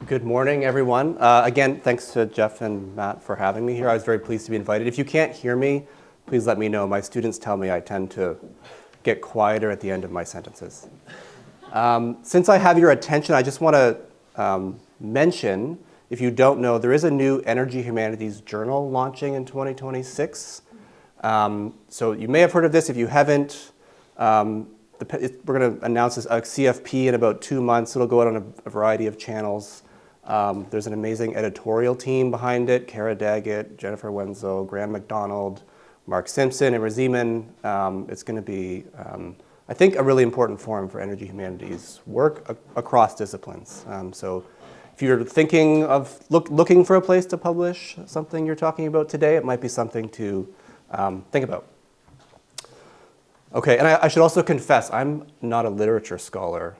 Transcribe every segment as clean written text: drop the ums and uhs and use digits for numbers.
Good morning, everyone. Again, thanks to Jeff and Matt for having me here. I was very pleased to be invited. If you can't hear me, please let me know. My students tell me I tend to get quieter at the end of my sentences. Since I have your attention, I just want to mention, if you don't know, there is a new Energy Humanities journal launching in 2026. So you may have heard of this. If you haven't, we're going to announce this CFP in about 2 months. It'll go out on a variety of channels. There's an amazing editorial team behind it: Kara Daggett, Jennifer Wenzel, Graham McDonald, Mark Simpson, and Raziman. It's going to be, I think, a really important forum for energy humanities work across disciplines. So if you're thinking of looking for a place to publish something you're talking about today, it might be something to think about. Okay, and I should also confess, I'm not a literature scholar.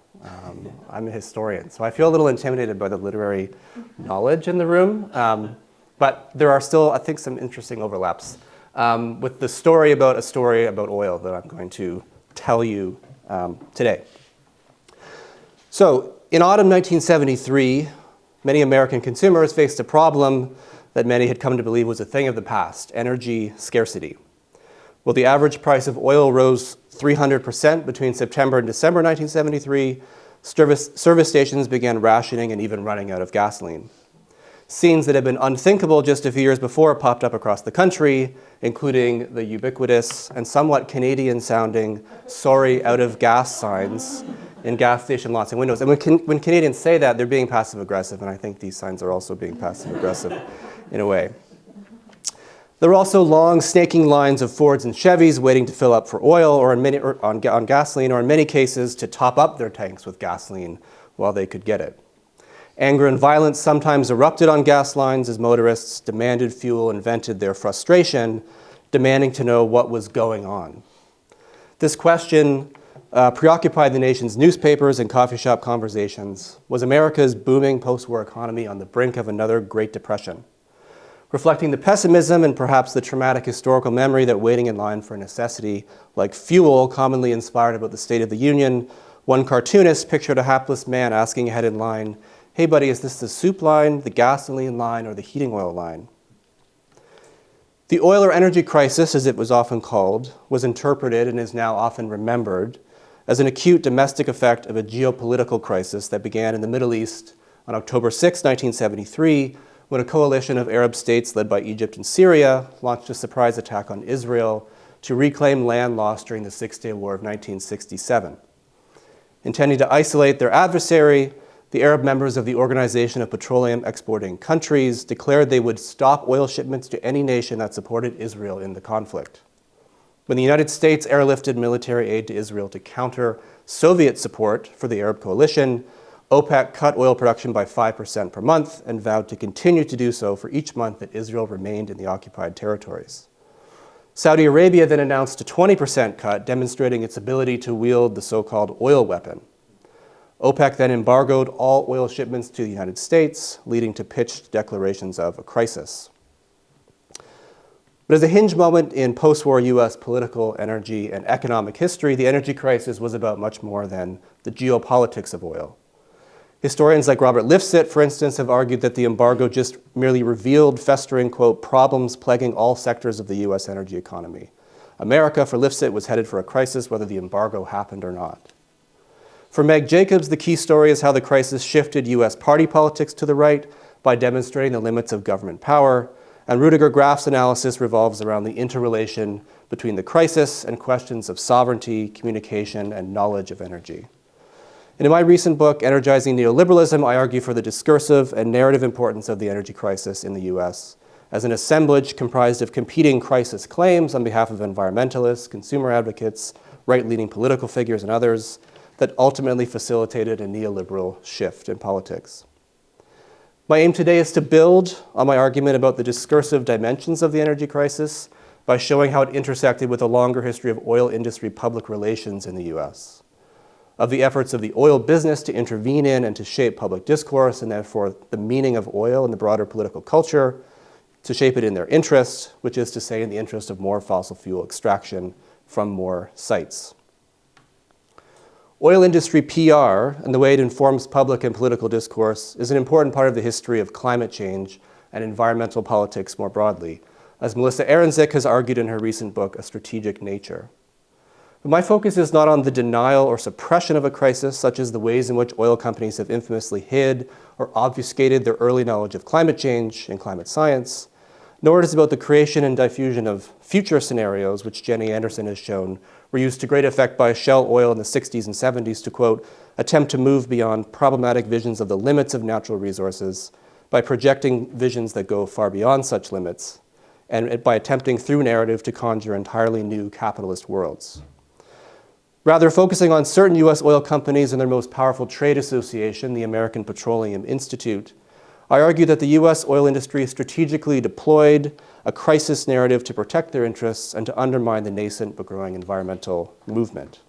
I'm a historian, so I feel a little intimidated by the literary knowledge in the room. But there are still, I think, some interesting overlaps with the story about oil that I'm going to tell you today. So, in autumn 1973, many American consumers faced a problem that many had come to believe was a thing of the past: energy scarcity. Well, the average price of oil rose 300% between September and December 1973. Service stations began rationing and even running out of gasoline. Scenes that had been unthinkable just a few years before popped up across the country, including the ubiquitous and somewhat Canadian-sounding "sorry, out of gas" signs in gas station lots and windows. And when Canadians say that, they're being passive-aggressive, and I think these signs are also being passive-aggressive in a way. There were also long, snaking lines of Fords and Chevys waiting to fill up for oil or on gasoline, or in many cases to top up their tanks with gasoline while they could get it. Anger and violence sometimes erupted on gas lines as motorists demanded fuel and vented their frustration, demanding to know what was going on. This question preoccupied the nation's newspapers and coffee shop conversations. Was America's booming post-war economy on the brink of another Great Depression? Reflecting the pessimism and perhaps the traumatic historical memory that waiting in line for a necessity like fuel commonly inspired about the State of the Union, one cartoonist pictured a hapless man asking ahead in line, "Hey buddy, is this the soup line, the gasoline line, or the heating oil line?" The oil or energy crisis, as it was often called, was interpreted and is now often remembered as an acute domestic effect of a geopolitical crisis that began in the Middle East on October 6, 1973, when a coalition of Arab states led by Egypt and Syria launched a surprise attack on Israel to reclaim land lost during the Six-Day War of 1967. Intending to isolate their adversary, the Arab members of the Organization of Petroleum Exporting Countries declared they would stop oil shipments to any nation that supported Israel in the conflict. When the United States airlifted military aid to Israel to counter Soviet support for the Arab coalition, OPEC cut oil production by 5% per month and vowed to continue to do so for each month that Israel remained in the occupied territories. Saudi Arabia then announced a 20% cut, demonstrating its ability to wield the so-called oil weapon. OPEC then embargoed all oil shipments to the United States, leading to pitched declarations of a crisis. But as a hinge moment in post-war U.S. political, energy, and economic history, the energy crisis was about much more than the geopolitics of oil. Historians like Robert Lifsit, for instance, have argued that the embargo just merely revealed festering, quote, problems plaguing all sectors of the U.S. energy economy. America, for Lifsit, was headed for a crisis whether the embargo happened or not. For Meg Jacobs, the key story is how the crisis shifted U.S. party politics to the right by demonstrating the limits of government power, and Rudiger Graf's analysis revolves around the interrelation between the crisis and questions of sovereignty, communication, and knowledge of energy. And in my recent book, Energizing Neoliberalism, I argue for the discursive and narrative importance of the energy crisis in the U.S. as an assemblage comprised of competing crisis claims on behalf of environmentalists, consumer advocates, right-leaning political figures, and others that ultimately facilitated a neoliberal shift in politics. My aim today is to build on my argument about the discursive dimensions of the energy crisis by showing how it intersected with a longer history of oil industry public relations in the U.S., of the efforts of the oil business to intervene in and to shape public discourse, and therefore the meaning of oil in the broader political culture, to shape it in their interest, which is to say in the interest of more fossil fuel extraction from more sites. Oil industry PR and the way it informs public and political discourse is an important part of the history of climate change and environmental politics more broadly, as Melissa Aronzik has argued in her recent book, A Strategic Nature. But my focus is not on the denial or suppression of a crisis, such as the ways in which oil companies have infamously hid or obfuscated their early knowledge of climate change and climate science, nor it is about the creation and diffusion of future scenarios, which Jenny Anderson has shown were used to great effect by Shell Oil in the 60s and 70s to, quote, attempt to move beyond problematic visions of the limits of natural resources by projecting visions that go far beyond such limits, and by attempting through narrative to conjure entirely new capitalist worlds. Rather, focusing on certain US oil companies and their most powerful trade association, the American Petroleum Institute, I argue that the US oil industry strategically deployed a crisis narrative to protect their interests and to undermine the nascent but growing environmental movement.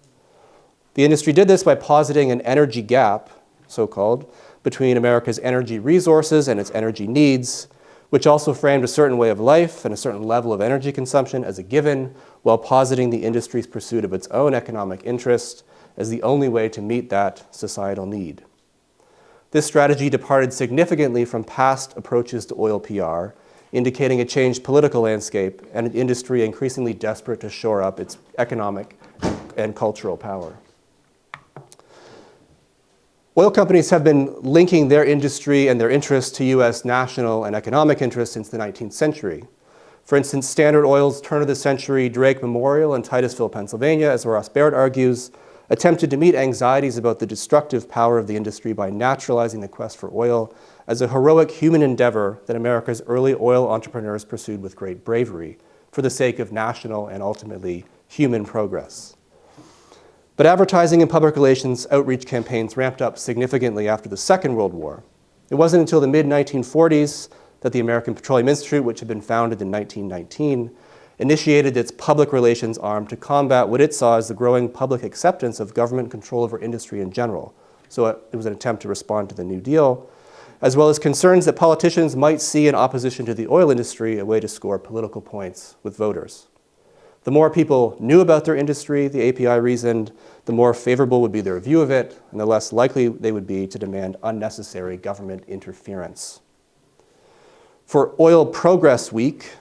The industry did this by positing an energy gap, so-called, between America's energy resources and its energy needs, which also framed a certain way of life and a certain level of energy consumption as a given, while positing the industry's pursuit of its own economic interest as the only way to meet that societal need. This strategy departed significantly from past approaches to oil PR, indicating a changed political landscape and an industry increasingly desperate to shore up its economic and cultural power. Oil companies have been linking their industry and their interests to US national and economic interests since the 19th century. For instance, Standard Oil's turn-of-the-century Drake Memorial in Titusville, Pennsylvania, as Ross Barrett argues, attempted to meet anxieties about the destructive power of the industry by naturalizing the quest for oil as a heroic human endeavor that America's early oil entrepreneurs pursued with great bravery for the sake of national and ultimately human progress. But advertising and public relations outreach campaigns ramped up significantly after the Second World War. It wasn't until the mid-1940s that the American Petroleum Institute, which had been founded in 1919, initiated its public relations arm to combat what it saw as the growing public acceptance of government control over industry in general. So it was an attempt to respond to the New Deal, as well as concerns that politicians might see in opposition to the oil industry a way to score political points with voters. The more people knew about their industry, the API reasoned, the more favorable would be their view of it, and the less likely they would be to demand unnecessary government interference. For Oil Progress Week,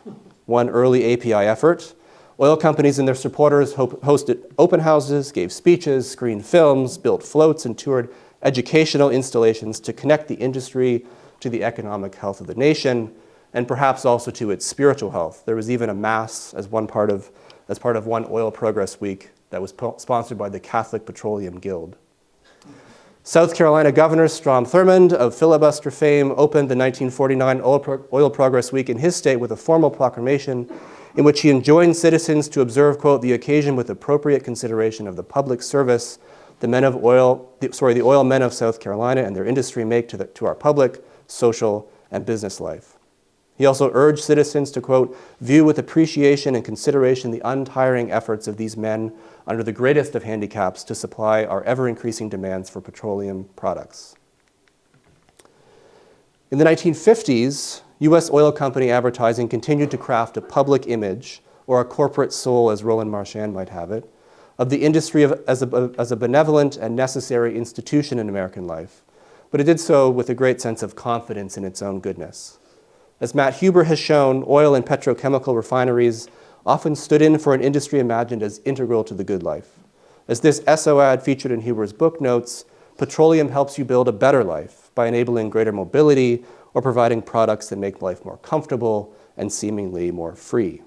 one early API effort, oil companies and their supporters hosted open houses, gave speeches, screened films, built floats, and toured educational installations to connect the industry to the economic health of the nation, and perhaps also to its spiritual health. There was even a mass as part of one Oil Progress Week that was sponsored by the Catholic Petroleum Guild. South Carolina Governor Strom Thurmond of filibuster fame opened the 1949 Oil Progress Week in his state with a formal proclamation in which he enjoined citizens to observe, quote, the occasion with appropriate consideration of the public service the oil men of South Carolina and their industry make to our public, social, and business life. He also urged citizens to, quote, view with appreciation and consideration the untiring efforts of these men under the greatest of handicaps to supply our ever-increasing demands for petroleum products. In the 1950s, US oil company advertising continued to craft a public image, or a corporate soul as Roland Marchand might have it, of the industry as a benevolent and necessary institution in American life, but it did so with a great sense of confidence in its own goodness. As Matt Huber has shown, oil and petrochemical refineries often stood in for an industry imagined as integral to the good life. As this SO ad featured in Huber's book notes, petroleum helps you build a better life by enabling greater mobility or providing products that make life more comfortable and seemingly more free.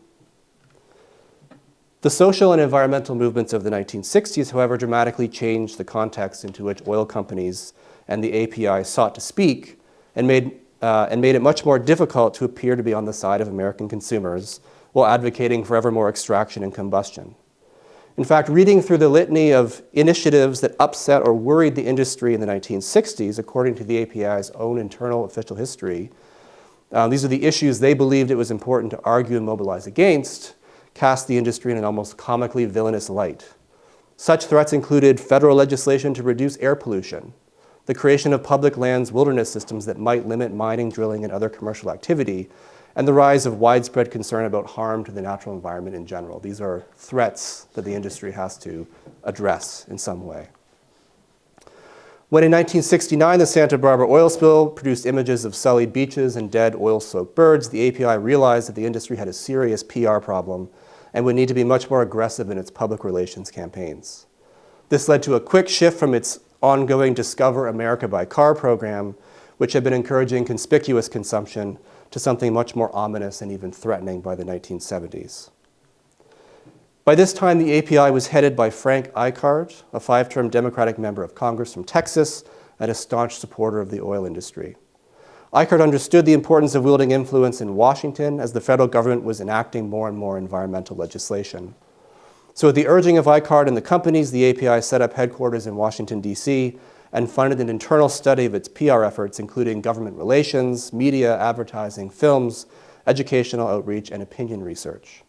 The social and environmental movements of the 1960s, however, dramatically changed the context into which oil companies and the API sought to speak and made it much more difficult to appear to be on the side of American consumers while advocating for ever more extraction and combustion. In fact, reading through the litany of initiatives that upset or worried the industry in the 1960s, according to the API's own internal official history, these are the issues they believed it was important to argue and mobilize against, cast the industry in an almost comically villainous light. Such threats included federal legislation to reduce air pollution, the creation of public lands wilderness systems that might limit mining, drilling, and other commercial activity, and the rise of widespread concern about harm to the natural environment in general. These are threats that the industry has to address in some way. When in 1969 the Santa Barbara oil spill produced images of sullied beaches and dead oil-soaked birds, the API realized that the industry had a serious PR problem and would need to be much more aggressive in its public relations campaigns. This led to a quick shift from its ongoing Discover America by Car program, which had been encouraging conspicuous consumption, to something much more ominous and even threatening by the 1970s. By this time, the API was headed by Frank Eichard, a 5-term Democratic member of Congress from Texas and a staunch supporter of the oil industry. Eichard understood the importance of wielding influence in Washington as the federal government was enacting more and more environmental legislation. So at the urging of Eichard and the companies, the API set up headquarters in Washington, D.C., and funded an internal study of its PR efforts, including government relations, media, advertising, films, educational outreach, and opinion research.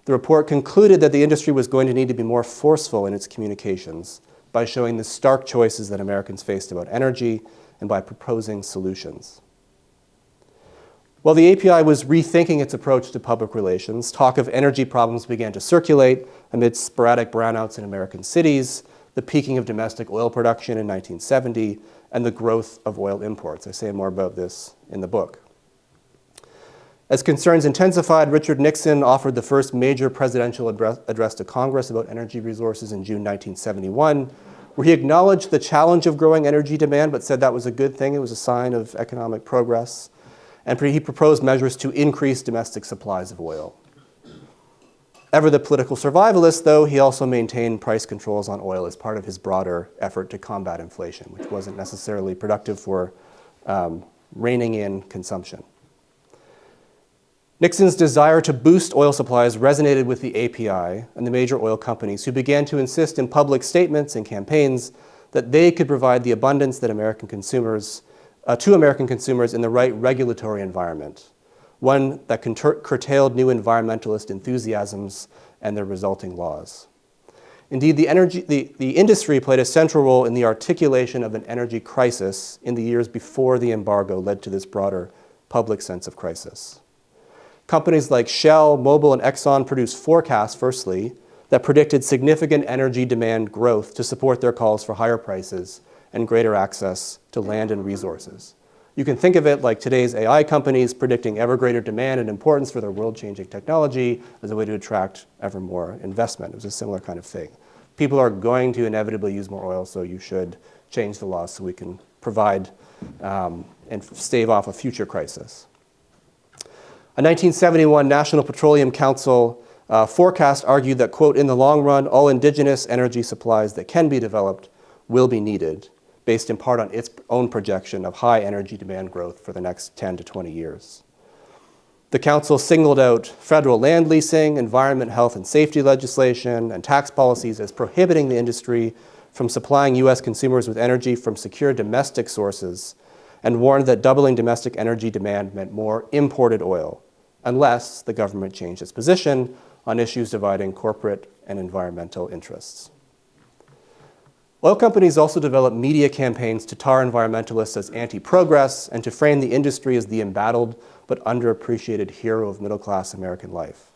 The report concluded that the industry was going to need to be more forceful in its communications by showing the stark choices that Americans faced about energy and by proposing solutions. While the API was rethinking its approach to public relations, talk of energy problems began to circulate amidst sporadic brownouts in American cities, the peaking of domestic oil production in 1970, and the growth of oil imports. I say more about this in the book. As concerns intensified, Richard Nixon offered the first major presidential address to Congress about energy resources in June 1971, where he acknowledged the challenge of growing energy demand, but said that was a good thing. It was a sign of economic progress. And he proposed measures to increase domestic supplies of oil. Ever the political survivalist, though, he also maintained price controls on oil as part of his broader effort to combat inflation, which wasn't necessarily productive for reining in consumption. Nixon's desire to boost oil supplies resonated with the API and the major oil companies, who began to insist in public statements and campaigns that they could provide the abundance that American consumers, to American consumers in the right regulatory environment, one that curtailed new environmentalist enthusiasms and their resulting laws. Indeed, the industry played a central role in the articulation of an energy crisis in the years before the embargo led to this broader public sense of crisis. Companies like Shell, Mobil, and Exxon produced forecasts, firstly, that predicted significant energy demand growth to support their calls for higher prices and greater access to land and resources. You can think of it like today's AI companies predicting ever greater demand and importance for their world-changing technology as a way to attract ever more investment. It was a similar kind of thing. People are going to inevitably use more oil, so you should change the laws so we can provide and stave off a future crisis. A 1971 National Petroleum Council forecast argued that, quote, in the long run, all indigenous energy supplies that can be developed will be needed, based in part on its own projection of high energy demand growth for the next 10 to 20 years. The council singled out federal land leasing, environment, health, and safety legislation, and tax policies as prohibiting the industry from supplying US consumers with energy from secure domestic sources, and warned that doubling domestic energy demand meant more imported oil, unless the government changed its position on issues dividing corporate and environmental interests. Oil companies also developed media campaigns to tar environmentalists as anti-progress and to frame the industry as the embattled but underappreciated hero of middle-class American life.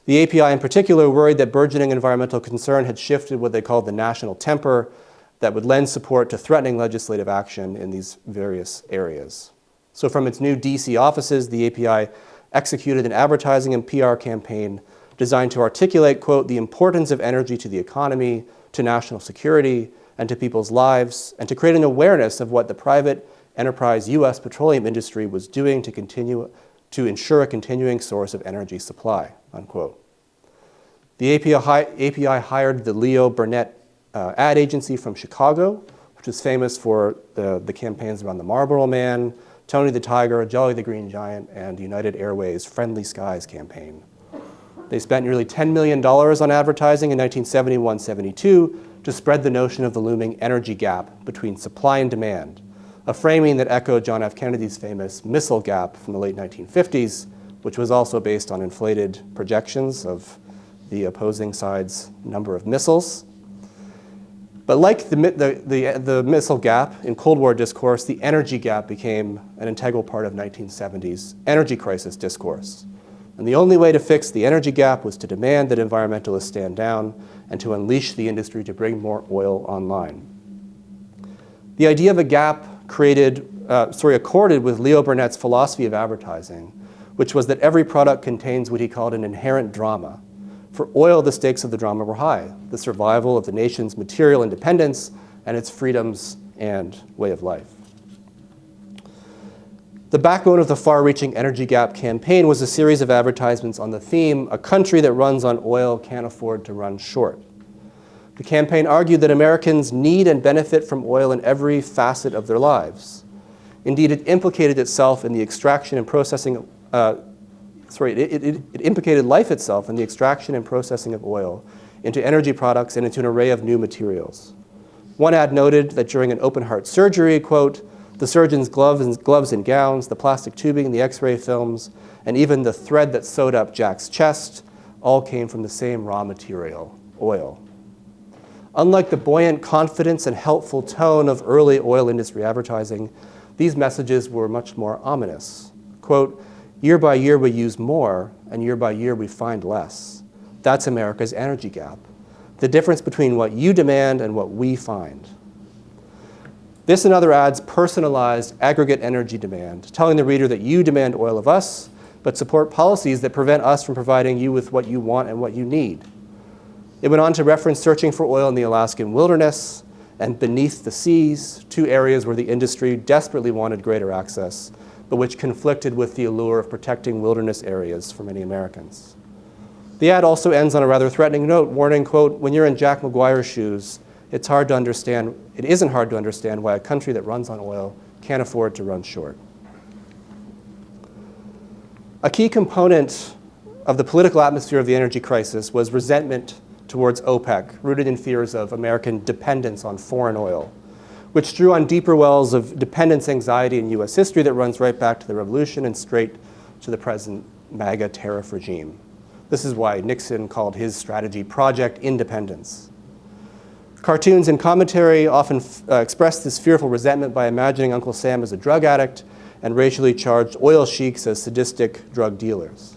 The API in particular worried that burgeoning environmental concern had shifted what they called the national temper that would lend support to threatening legislative action in these various areas. So from its new DC offices, the API executed an advertising and PR campaign designed to articulate, quote, the importance of energy to the economy, to national security, and to people's lives, and to create an awareness of what the private enterprise US petroleum industry was doing to ensure a continuing source of energy supply, unquote. The API hired the Leo Burnett ad agency from Chicago, which was famous for the campaigns around the Marlboro Man, Tony the Tiger, Jolly the Green Giant, and United Airways' Friendly Skies campaign. They spent nearly $10 million on advertising in 1971-72 to spread the notion of the looming energy gap between supply and demand, a framing that echoed John F. Kennedy's famous missile gap from the late 1950s, which was also based on inflated projections of the opposing side's number of missiles. But like the missile gap in Cold War discourse, the energy gap became an integral part of 1970s energy crisis discourse. And the only way to fix the energy gap was to demand that environmentalists stand down and to unleash the industry to bring more oil online. The idea of a gap accorded with Leo Burnett's philosophy of advertising, which was that every product contains what he called an inherent drama. For oil, the stakes of the drama were high: the survival of the nation's material independence and its freedoms and way of life. The backbone of the far-reaching energy gap campaign was a series of advertisements on the theme, "A country that runs on oil can't afford to run short." The campaign argued that Americans need and benefit from oil in every facet of their lives. Indeed, it implicated itself in the extraction and processing it implicated life itself in the extraction and processing of oil into energy products and into an array of new materials. One ad noted that during an open heart surgery, quote, "The surgeon's gloves and gowns, the plastic tubing, the x-ray films, and even the thread that sewed up Jack's chest all came from the same raw material, oil." Unlike the buoyant confidence and helpful tone of early oil industry advertising, these messages were much more ominous. Quote, "Year by year we use more, and year by year we find less. That's America's energy gap. The difference between what you demand and what we find." This and other ads personalized aggregate energy demand, telling the reader that you demand oil of us, but support policies that prevent us from providing you with what you want and what you need. It went on to reference searching for oil in the Alaskan wilderness and beneath the seas, two areas where the industry desperately wanted greater access, but which conflicted with the allure of protecting wilderness areas for many Americans. The ad also ends on a rather threatening note, warning, quote, "When you're in Jack McGuire's shoes, it isn't hard to understand why a country that runs on oil can't afford to run short." A key component of the political atmosphere of the energy crisis was resentment towards OPEC, rooted in fears of American dependence on foreign oil, which drew on deeper wells of dependence anxiety in US history that runs right back to the revolution and straight to the present MAGA tariff regime. This is why Nixon called his strategy Project Independence. Cartoons and commentary often expressed this fearful resentment by imagining Uncle Sam as a drug addict and racially charged oil sheiks as sadistic drug dealers.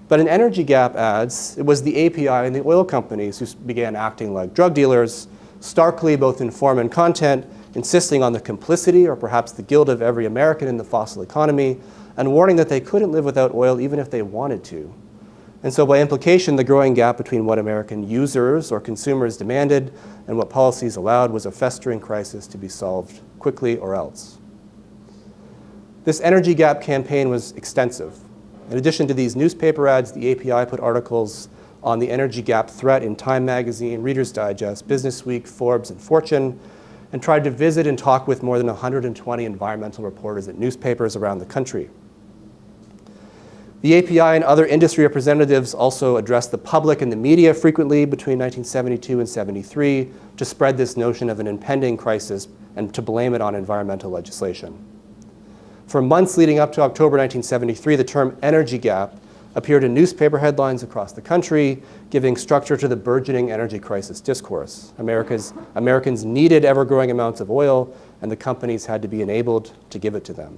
But in energy gap ads, it was the API and the oil companies who began acting like drug dealers, starkly both in form and content, insisting on the complicity or perhaps the guilt of every American in the fossil economy, and warning that they couldn't live without oil even if they wanted to. And so by implication, the growing gap between what American users or consumers demanded and what policies allowed was a festering crisis to be solved quickly or else. This energy gap campaign was extensive. In addition to these newspaper ads, the API put articles on the energy gap threat in Time Magazine, Reader's Digest, Business Week, Forbes, and Fortune, and tried to visit and talk with more than 120 environmental reporters at newspapers around the country. The API and other industry representatives also addressed the public and the media frequently between 1972 and 73 to spread this notion of an impending crisis and to blame it on environmental legislation. For months leading up to October 1973, the term energy gap appeared in newspaper headlines across the country, giving structure to the burgeoning energy crisis discourse. Americans needed ever-growing amounts of oil, and the companies had to be enabled to give it to them.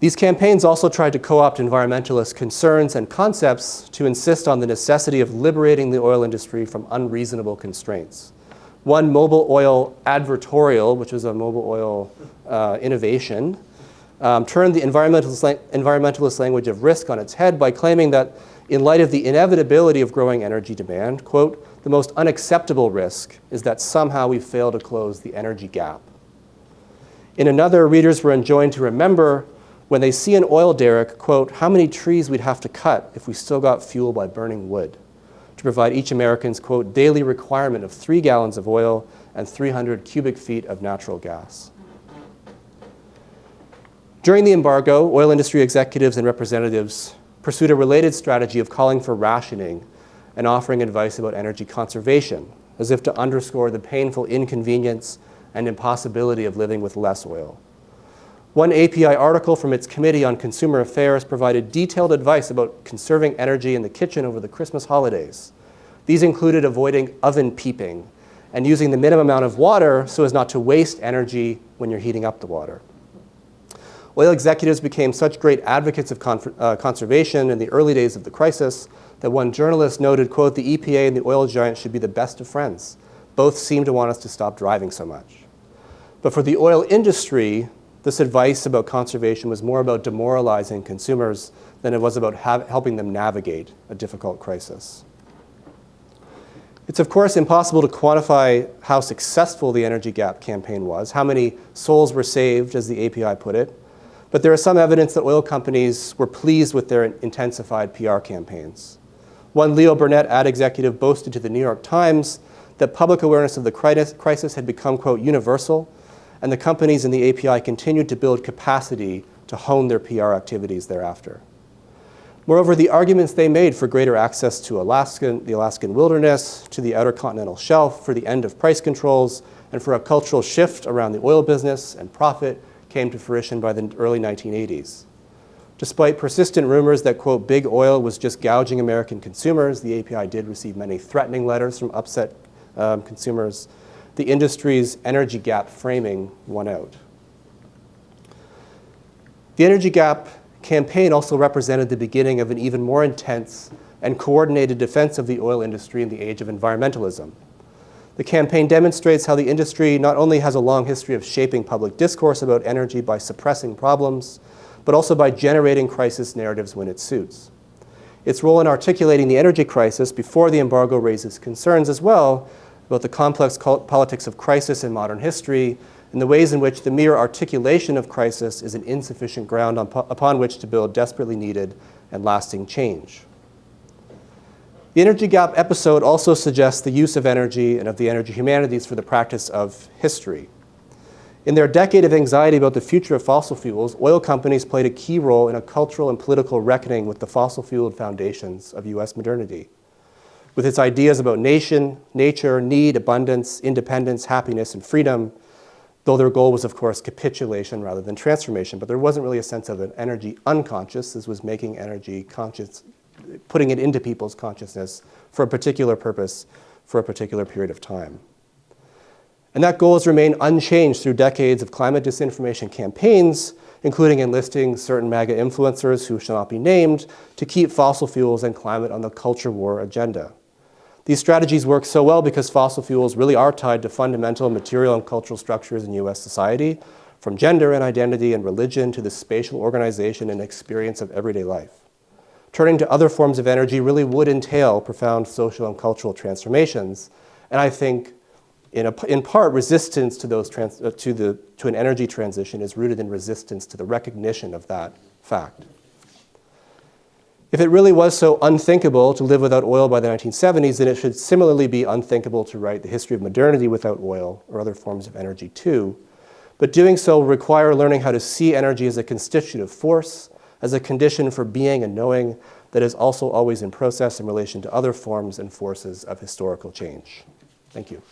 These campaigns also tried to co-opt environmentalist concerns and concepts to insist on the necessity of liberating the oil industry from unreasonable constraints. One mobile oil advertorial, which was a mobile oil innovation, turned the environmentalist language of risk on its head by claiming that in light of the inevitability of growing energy demand, quote, "The most unacceptable risk is that somehow we fail to close the energy gap." In another, readers were enjoined to remember when they see an oil derrick, quote, "how many trees we'd have to cut if we still got fuel by burning wood to provide each American's, quote, daily requirement of 3 gallons of oil and 300 cubic feet of natural gas." During the embargo, oil industry executives and representatives pursued a related strategy of calling for rationing and offering advice about energy conservation, as if to underscore the painful inconvenience and impossibility of living with less oil. One API article from its Committee on Consumer Affairs provided detailed advice about conserving energy in the kitchen over the Christmas holidays. These included avoiding oven peeping and using the minimum amount of water so as not to waste energy when you're heating up the water. Oil executives became such great advocates of conservation in the early days of the crisis that one journalist noted, quote, "The EPA and the oil giant should be the best of friends. Both seem to want us to stop driving so much. But for the oil industry, this advice about conservation was more about demoralizing consumers than it was about helping them navigate a difficult crisis. It's of course impossible to quantify how successful the energy gap campaign was, how many souls were saved, as the API put it, but there is some evidence that oil companies were pleased with their intensified PR campaigns. One Leo Burnett ad executive boasted to the New York Times that public awareness of the crisis had become, quote, universal, and the companies in the API continued to build capacity to hone their PR activities thereafter. Moreover, the arguments they made for greater access to the Alaskan wilderness, to the outer continental shelf, for the end of price controls, and for a cultural shift around the oil business and profit came to fruition by the early 1980s. Despite persistent rumors that, quote, big oil was just gouging American consumers, the API did receive many threatening letters from upset consumers. The industry's energy gap framing won out. The energy gap campaign also represented the beginning of an even more intense and coordinated defense of the oil industry in the age of environmentalism. The campaign demonstrates how the industry not only has a long history of shaping public discourse about energy by suppressing problems, but also by generating crisis narratives when it suits. Its role in articulating the energy crisis before the embargo raises concerns as well about the complex politics of crisis in modern history and the ways in which the mere articulation of crisis is an insufficient ground upon which to build desperately needed and lasting change. The energy gap episode also suggests the use of energy and of the energy humanities for the practice of history. In their decade of anxiety about the future of fossil fuels, oil companies played a key role in a cultural and political reckoning with the fossil-fueled foundations of US modernity. With its ideas about nation, nature, need, abundance, independence, happiness, and freedom, though their goal was, of course, capitulation rather than transformation. But there wasn't really a sense of an energy unconscious. This was making energy conscious, putting it into people's consciousness for a particular purpose, for a particular period of time. And that goal has remained unchanged through decades of climate disinformation campaigns, including enlisting certain MAGA influencers who shall not be named to keep fossil fuels and climate on the culture war agenda. These strategies work so well because fossil fuels really are tied to fundamental material and cultural structures in US society, from gender and identity and religion to the spatial organization and experience of everyday life. Turning to other forms of energy really would entail profound social and cultural transformations, and I think in part resistance to an energy transition is rooted in resistance to the recognition of that fact. If it really was so unthinkable to live without oil by the 1970s, then it should similarly be unthinkable to write the history of modernity without oil or other forms of energy too. But doing so will require learning how to see energy as a constitutive force, as a condition for being and knowing that is also always in process in relation to other forms and forces of historical change. Thank you.